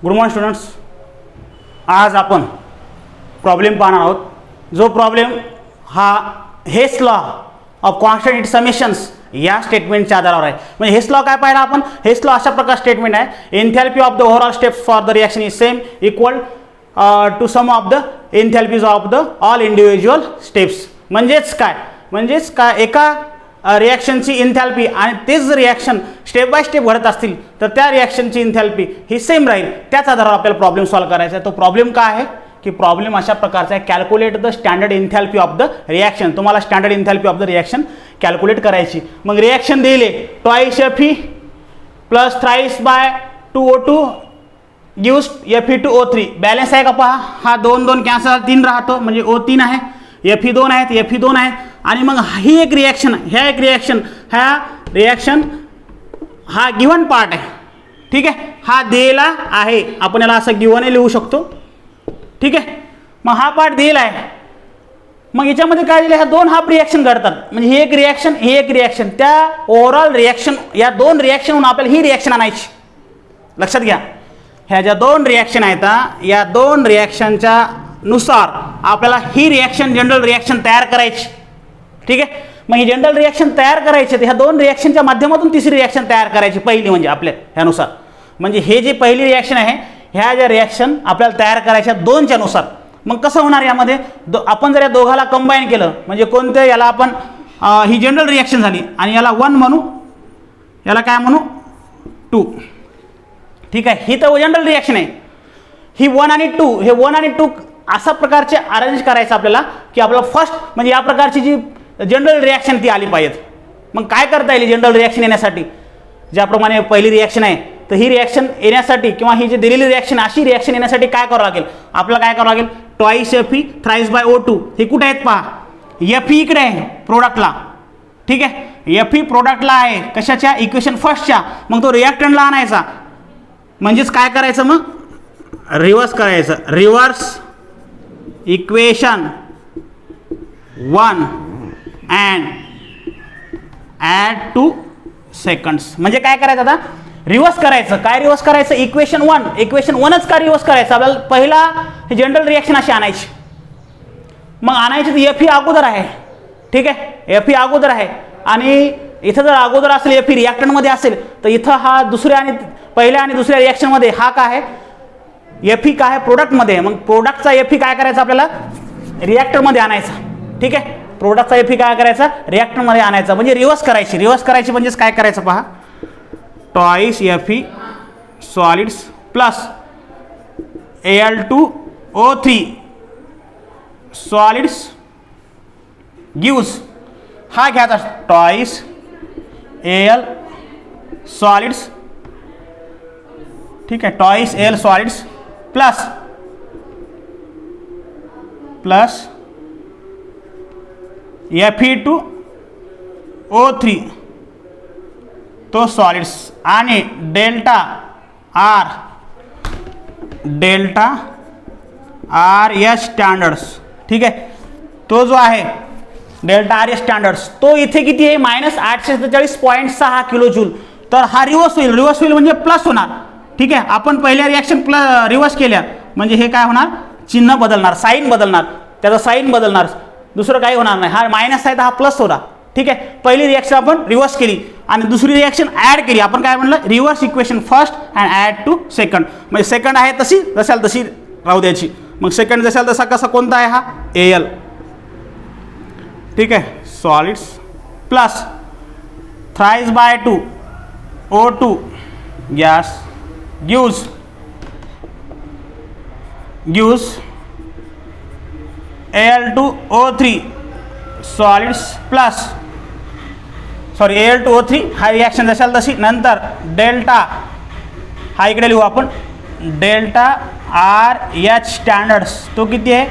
Good morning students. आज आपण problem पाहणार आहोत. जो प्रॉब्लेम हा हेस लॉ ऑफ कॉन्स्टंट समेशन्स या स्टेटमेंटच्या आधारावर आहे. म्हणजे हेस लॉ काय पाहिला आपण. हेस लॉ अशा प्रकार स्टेटमेंट आहे. Enthalpy of the overall steps for the reaction is same equal to sum of the enthalpies of the all individual steps. म्हणजेच काय एका रिॲक्शनची इन्थॅल्पी आणि तेच जर रिॲक्शन स्टेप बाय स्टेप घडत असतील तर त्या रिॲक्शनची इन्थॅल्पी ही सेम राहील. त्याच आधारावर आपल्याला प्रॉब्लेम सॉल्व्ह करायचा आहे. तो प्रॉब्लेम काय आहे की प्रॉब्लेम अशा प्रकारचा आहे. Calculate the standard enthalpy of the reaction. तुम्हाला standard enthalpy of the reaction calculate करायची. मग रिॲक्शन दिले twice Fe plus thrice by 2O2 gives Fe2O3. Balance आहे का पहा. हा 2 2 कॅन्सल 3 राहतो म्हणजे O3 आहे. Fe2 आहेत Fe2 आहेत. आणि मग ही एक रिॲक्शन हा गिव्हन पार्ट आहे. ठीक आहे. हा दिलेला आहे. आपण याला असं गिव्हन लिहू शकतो. ठीक आहे. मग हा पार्ट दिलेला आहे. मग याच्यामध्ये काय दिलं. ह्या दोन हाफ रिॲक्शन घडतात. म्हणजे ही एक रिॲक्शन त्या ओव्हरऑल रिॲक्शन या दोन रिॲक्शनहून आपल्याला ही रिॲक्शन आणायची. लक्षात घ्या. ह्या ज्या दोन रिॲक्शन आहेत या दोन रिॲक्शनच्या नुसार आपल्याला ही रिॲक्शन जनरल रिॲक्शन तयार करायची. ठीक आहे. मग ही जनरल रिॲक्शन तयार करायची तर ह्या दोन रिॲक्शनच्या माध्यमातून तिसरी रिॲक्शन तयार करायची. पहिली म्हणजे आपल्या ह्यानुसार म्हणजे हे जे पहिली रिॲक्शन आहे ह्या ज्या रिॲक्शन आपल्याला तयार करायच्या दोनच्या नुसार. मग कसं होणार यामध्ये आपण जर या दोघाला कंबाईन केलं म्हणजे कोणतं याला आपण ही जनरल रिॲक्शन झाली आणि याला 1 म्हणू याला काय म्हणू 2. ठीक आहे. ही तर जनरल रिॲक्शन आहे. ही 1 आणि 2 हे 1 आणि 2 अशा प्रकारचे अरेंज करायचं आपल्याला की आपल्याला फर्स्ट म्हणजे या प्रकारची जी जनरल रिॲक्शन ती आली पाहिजेत. मग काय करता येईल जनरल रिॲक्शन येण्यासाठी. ज्याप्रमाणे पहिली रिॲक्शन आहे तर ही रिॲक्शन येण्यासाठी किंवा ही जी दिलेली रिॲक्शन अशी रिॲक्शन येण्यासाठी काय करावं लागेल आपल्याला. काय करावं लागेल twice Fe thrice bye O2 हे कुठे आहेत पहा. Fe इकडे आहे प्रोडक्टला. ठीक आहे. Fe प्रोडक्टला आहे कशाच्या इक्वेशन फर्स्टच्या. मग तो रिॲक्टंटला आणायचा. म्हणजेच काय करायचं मग रिव्हर्स करायचं. Reverse equation 1 and add 2 seconds. म्हणजे काय करायचं आता रिव्हर्स करायचं. काय रिव्हर्स करायचं इक्वेशन 1च का रिव्हर्स करायचं. आपल्याला पहिला ही जनरल रिॲक्शन अशी आणायची. मग आणायची तर Fe अगोदर आहे. ठीक आहे. Fe अगोदर आहे आणि इथं जर अगोदर असेल Fe रिॲक्टंटमध्ये असेल तर इथं हा पहिल्या आणि दुसऱ्या रिॲक्शनमध्ये हा काय आहे Fe काय आहे प्रोडक्टमध्ये. मग प्रोडक्टचा Fe काय करायचा आपल्याला रिॲक्टरमध्ये आणायचा. ठीक आहे. प्रोडक्टचा Fe काय करायचा रिॲक्टरमध्ये आणायचा म्हणजे रिव्हर्स करायची म्हणजेच काय करायचं पहा twice Fe solids plus Al2O3 solids gives हा घ्यायचा ट्वाइस Al सॉलिड्स. ठीक आहे. Twice Al solids plus Fe2O3 तो सॉलिड्स आणि डेल्टा R एच स्टँडर्ड्स. ठीक आहे. तो जो आहे डेल्टा R एच स्टँडर्ड्स तो इथे किती आहे -847.6 किलो जूल. तर हा रिव्हर्स होईल म्हणजे प्लस होणार. ठीक आहे. आपण पहिल्या रिॲक्शन रिव्हर्स केल्या म्हणजे हे काय होणार चिन्ह बदलणार साईन बदलणार त्याचा साईन बदलणार दुसरं काही होणार नाही. हा मायनस आहे तर हा प्लस होणार. ठीक आहे. पहिली रिॲक्शन आपण रिव्हर्स केली आणि दुसरी रिॲक्शन ॲड केली. आपण काय म्हणलं reverse equation first and add two second. म्हणजे सेकंड आहे जशाल तशी राहू द्यायची. मग सेकंड जशाल तसा कसा कोणता आहे हा Al. ठीक आहे. Solids plus thrice by 2 O2 gas gives Al2O3 solids plus Al2O3 हा रिॲक्शन जशाल तशी. नंतर डेल्टा हा इकडे लिहू आपण डेल्टा R एच स्टँडर्ड्स तो किती आहे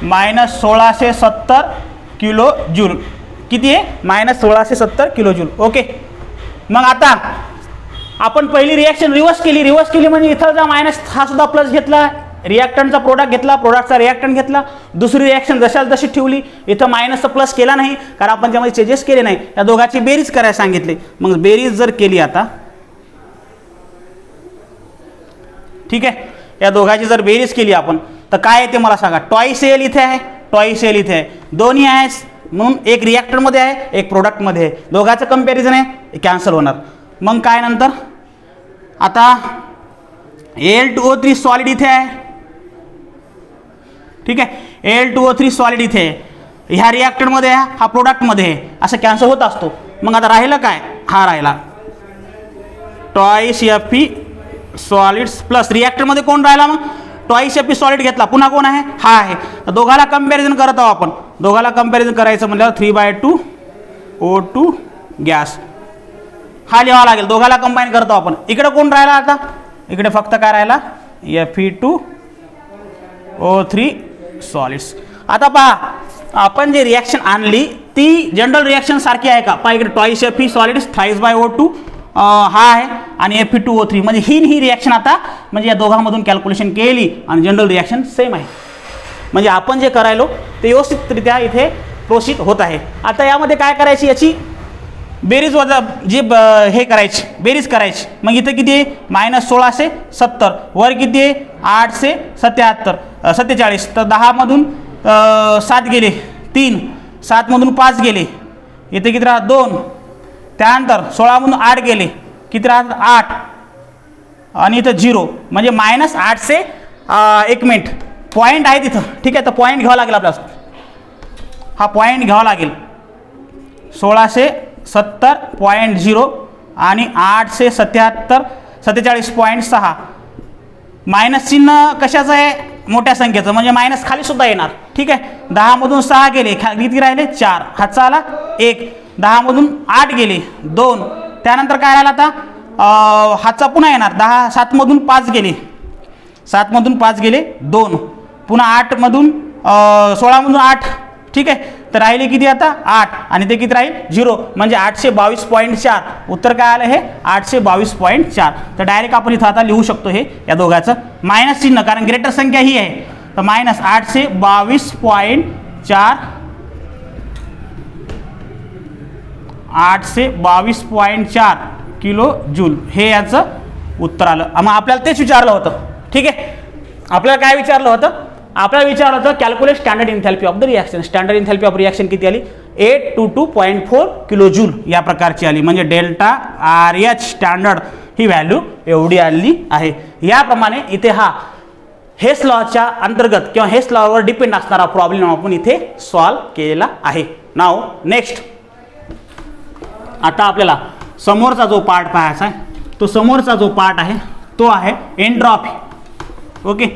-1670 किलो जूल. किती आहे -1670 किलो जूल. ओके. मग आता आपण पहिली रिॲक्शन रिव्हर्स केली म्हणजे इथं जा मायनस हा सुद्धा प्लस घेतला रिॲक्टंटचा प्रोडक्ट घेतला प्रोडक्टचा रिॲक्टंट घेतला दुसरी रिॲक्शन जशाल तशी ठेवली. इथं मायनसचा प्लस केला नाही कारण आपण त्यामध्ये चेंजेस केले नाही. या दोघांची बेरीज करायला सांगितले. मग बेरीज जर केली आता ठीक आहे या दोघांची जर बेरीज केली आपण तर काय येते मला सांगा. टॉईस एल इथे आहे, टॉईस एल इथे आहे, दोन्ही आहे म्हणून एक रिॲक्टरमध्ये आहे एक प्रोडक्टमध्ये आहे, दोघांचं कंपॅरिझन आहे कॅन्सल होणार. मग काय नंतर आता Al2O3 सॉलिड इथे आहे, ठीक आहे, Al2O3 सॉलिड इथे आहे, ह्या रिॲक्टरमध्ये आहे हा प्रोडक्टमध्ये आहे, असं कॅन्सल होत असतो. मग आता राहिलं काय, हा राहिला टॉईस Fe सॉलिड्स प्लस रिॲक्टरमध्ये कोण राहिला, मग टॉईस Fe सॉलिड घेतला, पुन्हा कोण आहे, हा आहे. तर दोघाला कंपॅरिझन करत आहोत आपण, दोघाला कंपॅरिझन करायचं म्हटल्यावर 3/2 O2 गॅस हा लिहावा लागेल, दोघाला कंबाईन करतो आपण. इकडे कोण राहिला आता, इकडे फक्त काय राहिला Fe2O3 सॉलिड्स. आता पहा आपण जे रिॲक्शन आणली ती जनरल रिॲक्शन सारखी आहे का, पहा इकडे टॉईस Fe सॉलिड्स thrice/O2 हा आहे आणि Fe2O3 म्हणजे ही रिॲक्शन आता म्हणजे या दोघांमधून कॅल्क्युलेशन केली आणि जनरल रिॲक्शन सेम आहे. म्हणजे आपण जे करायलो ते व्यवस्थितरित्या इथे प्रोसीड होत आहे. आता यामध्ये काय करायची, याची बेरीज वजा जी हे करायची बेरीज करायची. मग इथे किती आहे -1670, वर किती आहे 847 तर 10मधून 7 गेले 3, 7मधून 5 गेले, इथे किती राहत 2, त्यानंतर 16मधून 8 गेले किती राहत 8 आणि इथं 0 म्हणजे -800. एक मिनिट पॉईंट आहे तिथं, ठीक आहे, तर पॉईंट घ्यावा लागेल आपल्याला, हा पॉईंट घ्यावा लागेल 1670.0 आणि 847.6. मायनस चिन्ह कशाचं आहे, मोठ्या संख्येचं म्हणजे मायनस खाली सुद्धा येणार, ठीक आहे. 10मधून 6 गेले किती राहिले 4, हातचा आला 1, 10मधून 8 गेले 2, त्यानंतर काय राहिला आता हातचा पुन्हा येणार 10, 7मधून 5 गेले 7मधून 5 गेले 2, पुन्हा 8मधून 16मधून 8, ठीक आहे, तर राहिले किती आता 8 आणि ते किती राहील 0 म्हणजे 822.4. उत्तर काय आलं हे 822.4. तर डायरेक्ट आपण इथं आता लिहू शकतो हे या दोघांचं मायनस चिन्ह, कारण ग्रेटर संख्या ही आहे तर -822.4 822.4 किलो जूल हे याचं उत्तर आलं. मग आपल्याला तेच विचारलं होतं, ठीक आहे. आपल्याला काय विचारलं होतं, आपल्याला विचारलं होतं calculate standard enthalpy of the reaction. Standard enthalpy of reaction किती आली 822.4 किलो जूल या प्रकारची आली, म्हणजे डेल्टा RH स्टँडर्ड ही व्हॅल्यू एवढी आली आहे. याप्रमाणे इथे हा हेस लॉच्या अंतर्गत किंवा हेस लॉवर डिपेंड असणारा प्रॉब्लेम आपण इथे सॉल्व केलेला आहे. नाव नेक्स्ट आता आपल्याला समोरचा जो पार्ट पाहायचा आहे, तो समोरचा जो पार्ट आहे तो आहे एन्ट्रॉपी. ओके,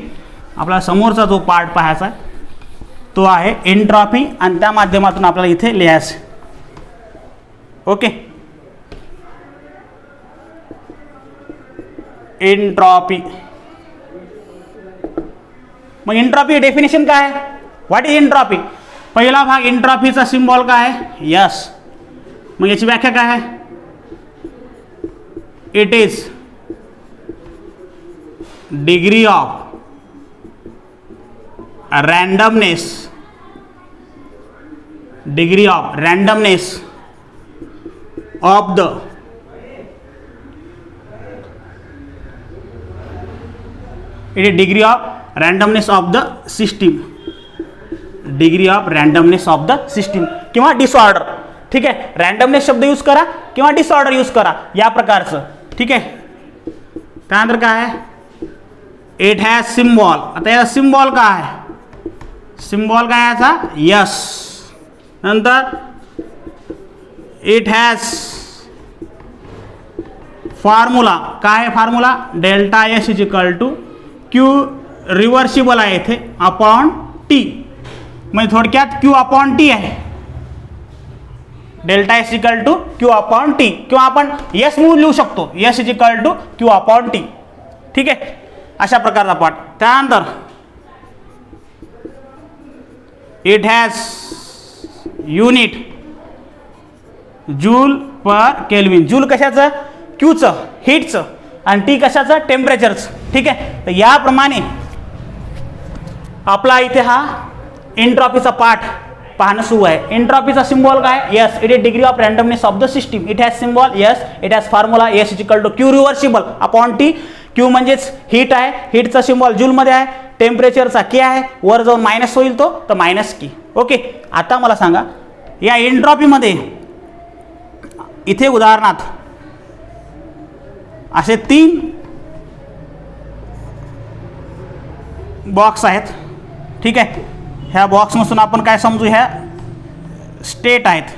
आपला समोरचा जो पार्ट पाहायचा आहे तो आहे एन्ट्रॉपी आणि त्या माध्यमातून आपल्याला इथे लिहायचं. Okay, entropy. मग एन्ट्रॉपी डेफिनेशन काय आहे, व्हॉट इज एन्ट्रॉपी. पहिला भाग एन्ट्रॉपीचा सिम्बॉल काय आहे यस. मग याची व्याख्या काय आहे, it is degree of randomness of the system किंवा डिसऑर्डर. ठीक आहे, रँडमनेस शब्द यूज करा किंवा डिसऑर्डर यूज करा या प्रकारचं. ठीक आहे, त्यानंतर काय आहे इट हॅज सिम्बॉल. आता याचा सिम्बॉल काय आहे, सिम्बॉल काय याचा यस. नंतर इट हॅज फॉर्म्युला काय आहे, formula delta S is equal to Q reversible आहे इथे अपॉन टी, म्हणजे थोडक्यात क्यू अपॉन टी आहे. Delta S equal to Q upon T किंवा आपण एस म्हणून लिहू शकतो, S is equal to Q upon T. ठीक आहे, अशा प्रकारचा पार्ट. त्यानंतर it has unit joule per kelvin. Joule कशाचं, क्यूचं हीटचं, आणि टी कशाचं टेम्परेचरचं. ठीक आहे, तर याप्रमाणे आपला इथे हा एन्ट्रॉपीचा पार्ट पाहणं सुरू आहे. एन्ट्रॉपीचा सिम्बॉल काय S, it is degree of randomness of the system. It has symbol S, it has formula S is equal to Q reversible upon T. Q म्हणजेच हीट आहे, हीटचा सिम्बॉल जूलमध्ये आहे, टेम्परेचरचा के आहे, वर जाऊन मायनस होईल तो तर मायनस की. ओके, आता मला सांगा या एंट्रॉपीमध्ये इथे उदाहरणार्थ असे 3 बॉक्स आहेत. ठीक आहे, ह्या बॉक्समधून आपण काय समजू, ह्या स्टेट आहेत.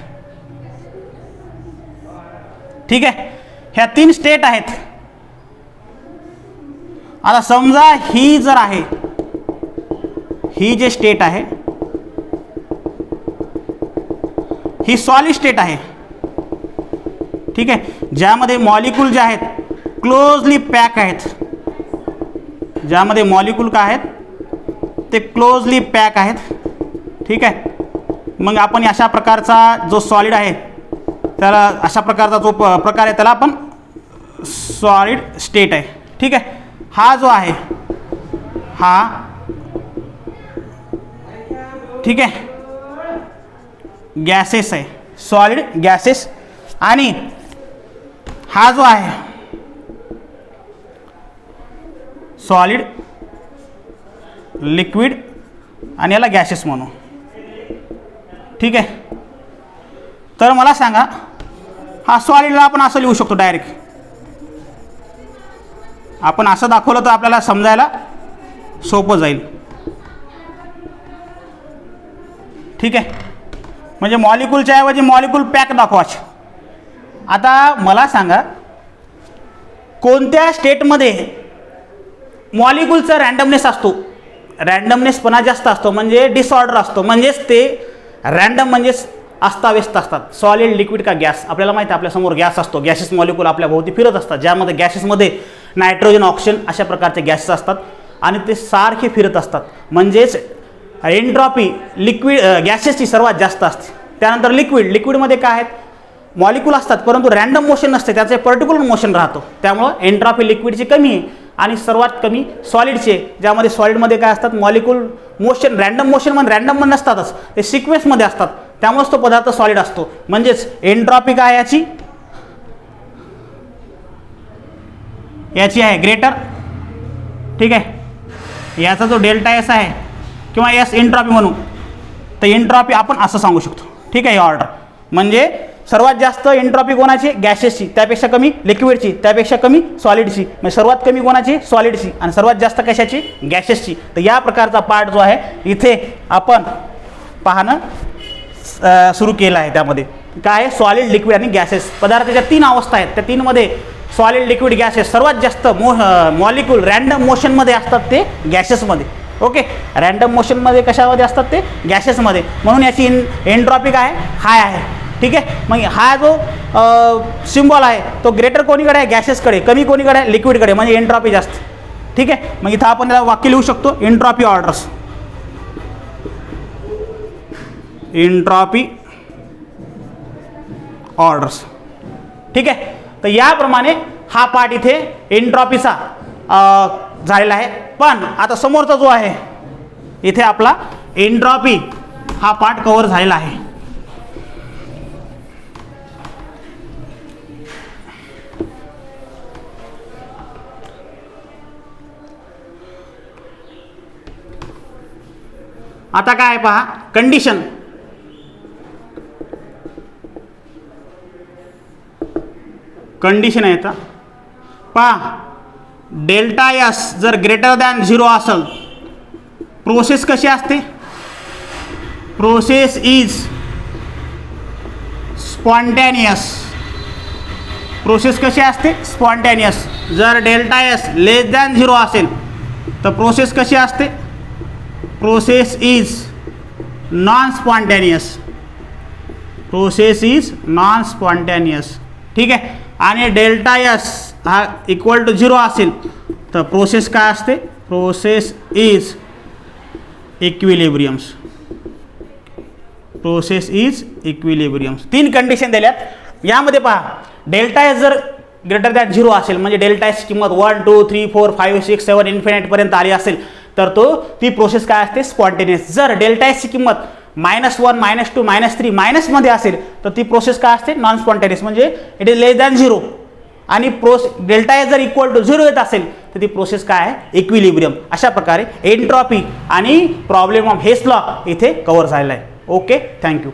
ठीक आहे, ह्या 3 स्टेट आहेत. आता समजा ही जर आहे, ही जे स्टेट आहे ही सॉलिड स्टेट आहे. ठीक आहे, ज्यामध्ये मॉलिक्यूल जे आहेत क्लोजली पॅक आहेत, ज्यामध्ये मॉलिक्यूल काय आहेत ते क्लोजली पॅक आहेत. ठीक आहे, मग आपण अशा प्रकारचा जो सॉलिड आहे त्याला, अशा प्रकारचा जो प्रकार आहे त्याला आपण सॉलिड स्टेट आहे. ठीक आहे, हा जो आहे हा, ठीक आहे, गॅसेस आहे, सॉलिड गॅसेस. आणि हा जो आहे सॉलिड लिक्विड आणि याला गॅसेस म्हणू. ठीक आहे, तर मला सांगा हा सॉलिडला आपण असं लिहू शकतो डायरेक्ट. आपण असं दाखवलं तर आपल्याला समजायला सोपं जाईल. ठीक आहे, म्हणजे मॉलिक्यूलच्या ऐवजी मॉलिक्यूल पॅक दाखवायचे. आता मला सांगा कोणत्या स्टेटमध्ये मॉलिक्यूलचा रँडमनेस असतो, रँडमनेसपणा जास्त असतो, म्हणजे डिसऑर्डर असतो, म्हणजेच ते रँडम म्हणजेच अस्ताव्यस्त असतात. सॉलिड, लिक्विड का गॅस, आपल्याला माहिती आहे आपल्यासमोर गॅस असतो, गॅसेस मॉलिक्यूल आपल्या भोवती फिरत असतात, ज्यामध्ये गॅसेसमध्ये नायट्रोजन, ऑक्सिजन अशा प्रकारचे गॅसेस असतात आणि ते सारखे फिरत असतात. म्हणजेच एंट्रॉपी लिक्विड गॅसेसची सर्वात जास्त असते. त्यानंतर लिक्विड, लिक्विडमध्ये काय आहेत मॉलिक्यूल असतात परंतु रँडम मोशन नसते, त्याचे पर्टिक्युलर मोशन राहतो, त्यामुळं एंट्रॉपी लिक्विडची कमी आहे. आणि सर्वात कमी सॉलिडचे, ज्यामध्ये सॉलिडमध्ये काय असतात मॉलिक्यूल मोशन, रँडम मोशन म्हणजे रँडम पण नसतातच, ते सिक्वेन्समध्ये असतात, त्यामुळेच तो पदार्थ सॉलिड असतो. म्हणजेच एंट्रॉपी काय याची आहे ग्रेटर. ठीक आहे, याचा जो डेल्टा एस आहे किंवा एस एंट्रॉपी म्हणू, तर एंट्रॉपी आपण असं सांगू शकतो. ठीक आहे, ऑर्डर म्हणजे सर्वात जास्त एंट्रॉपी कोणाची, गॅसेसची, त्यापेक्षा कमी लिक्विडची, त्यापेक्षा कमी सॉलिडची, म्हणजे सर्वात कमी कोणाची, सॉलिडची, आणि सर्वात जास्त कशाची, गॅसेसची. तर या प्रकारचा पार्ट जो आहे इथे आपण पाहणं सुरू केलं आहे. त्यामध्ये काय आहे, सॉलिड, लिक्विड आणि गॅसेस पदार्थाच्या 3 अवस्था आहेत. त्या 3मध्ये सॉलिड, लिक्विड, गॅसेस सर्वात जास्त मॉलिक्यूल रँडम मोशनमध्ये असतात ते गॅसेसमध्ये. ओके, रँडम मोशनमध्ये कशामध्ये असतात ते गॅसेसमध्ये, म्हणून याची एंट्रॉपी काय आहे, हाय आहे. ठीक आहे, मग हा जो सिम्बॉल आहे तो ग्रेटर कोणीकडे आहे, गॅसेसकडे, कमी कोणीकडे आहे, लिक्विडकडे, म्हणजे एंट्रॉपी जास्त. ठीक आहे, मग इथं आपण त्याला वाक्य लिहू शकतो, एंट्रॉपी ऑर्डर्स, एंट्रॉपी ऑर्डर्स. ठीक आहे, तर याप्रमाणे हा पार्ट इथे एंट्रॉपीचा झालेला आहे. पण आता समोरचा जो आहे इथे आपला एंट्रॉपी हा पार्ट कव्हर झालेला आहे. आता काय पहा, कंडिशन, कंडिशन आहे आता पहा, डेल्टा एस जर ग्रेटर दॅन 0 असेल, प्रोसेस कशी असते, प्रोसेस इज स्पॉन्टॅनियस, प्रोसेस कशी असते, स्पॉन्टॅनियस. जर डेल्टा एस लेस दॅन 0 असेल तर प्रोसेस कशी असते, process is non spontaneous, process is non spontaneous. ठीक आहे, आणि डेल्टा एस हा इक्वल टू 0 असेल तर प्रोसेस काय असते, process is equilibriums, process is equilibriums. 3 condition दिल्यात. यामध्ये पहा, डेल्टा एस जर ग्रेटर दॅन 0 असेल, म्हणजे डेल्टा एस किंमत 1 2 3 4 5 6 7 इन्फिनिटपर्यंत आली असेल तर ती प्रोसेस काय असते, स्पॉन्टेनियस. जर डेल्टा एसची किंमत -1 -2 -3 मायनसमध्ये असेल तर ती प्रोसेस काय असते, नॉन स्पॉन्टेनियस, म्हणजे इट इज लेस दॅन 0. आणि डेल्टा एस जर इक्वल टू 0 येत असेल तर ती प्रोसेस काय आहे, इक्विलिब्रियम. अशा प्रकारे एंट्रॉपी आणि प्रॉब्लेम ऑफ हेस लॉ इथे कव्हर झालेला आहे. Okay, thank you.